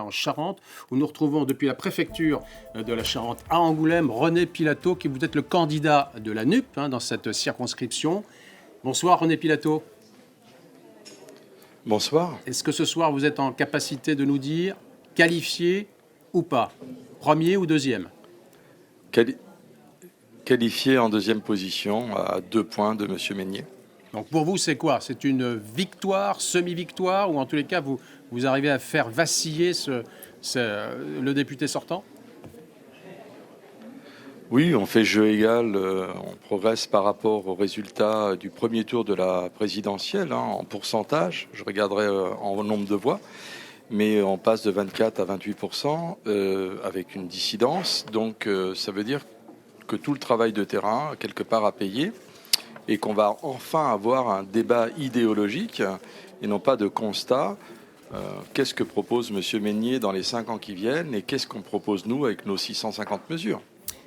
en Charente, où nous retrouvons depuis la préfecture de la Charente à Angoulême, René Pilato, qui vous êtes le candidat de la NUP dans cette circonscription. Bonsoir René Pilato. Bonsoir. Est-ce que ce soir vous êtes en capacité de nous dire qualifié ou pas? Premier ou deuxième? Qualifié en deuxième position à 2 points de M. Meignet. Donc pour vous, c'est quoi? C'est une victoire, semi-victoire, ou en tous les cas, vous arrivez à faire vaciller le député sortant? Oui, on fait jeu égal, on progresse par rapport au résultat du premier tour de la présidentielle, en pourcentage, je regarderai en nombre de voix, mais on passe de 24 à 28% avec une dissidence, donc ça veut dire que tout le travail de terrain, quelque part, a payé, et qu'on va enfin avoir un débat idéologique et non pas de constat. Qu'est-ce que propose M. Meignet dans les 5 ans qui viennent et qu'est-ce qu'on propose nous avec nos 650 mesures?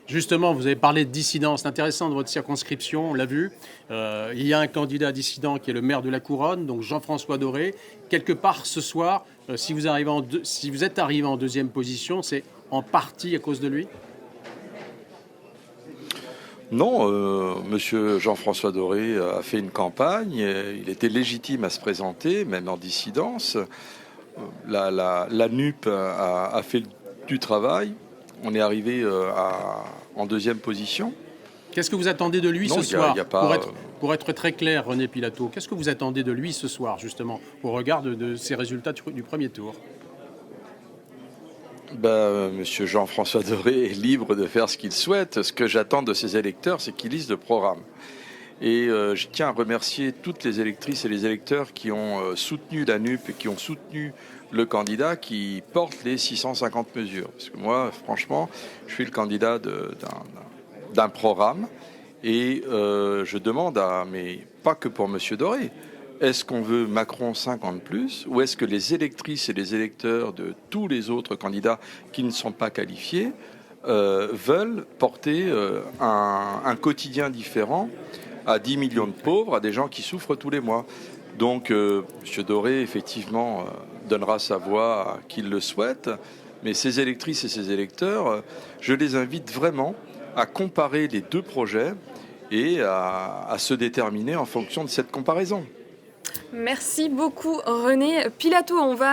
Justement, vous avez parlé de dissidence. C'est intéressant de votre circonscription, on l'a vu. Il y a un candidat dissident qui est le maire de la Couronne, donc Jean-François Doré. Quelque part ce soir, si vous êtes arrivé en deuxième position, c'est en partie à cause de lui? Non, Monsieur Jean-François Doré a fait une campagne, il était légitime à se présenter, même en dissidence. La NUP a fait du travail, on est arrivé en deuxième position. Qu'est-ce que vous attendez de lui non, ce soir? Y a pas, pour être très clair, René Pilato, qu'est-ce que vous attendez de lui ce soir, justement, au regard de ces résultats du premier tour? Monsieur Jean-François Doré est libre de faire ce qu'il souhaite. Ce que j'attends de ses électeurs, c'est qu'ils lisent le programme. Et je tiens à remercier toutes les électrices et les électeurs qui ont soutenu la NUP et qui ont soutenu le candidat qui porte les 650 mesures. Parce que moi, franchement, je suis le candidat d'un programme et je demande mais pas que pour Monsieur Doré, est-ce qu'on veut Macron 50 plus ou est-ce que les électrices et les électeurs de tous les autres candidats qui ne sont pas qualifiés veulent porter un quotidien différent à 10 millions de pauvres, à des gens qui souffrent tous les mois. Donc M. Doré, effectivement, donnera sa voix à qui le souhaite, mais ces électrices et ces électeurs, je les invite vraiment à comparer les deux projets et à se déterminer en fonction de cette comparaison. Merci beaucoup René Pilato. On va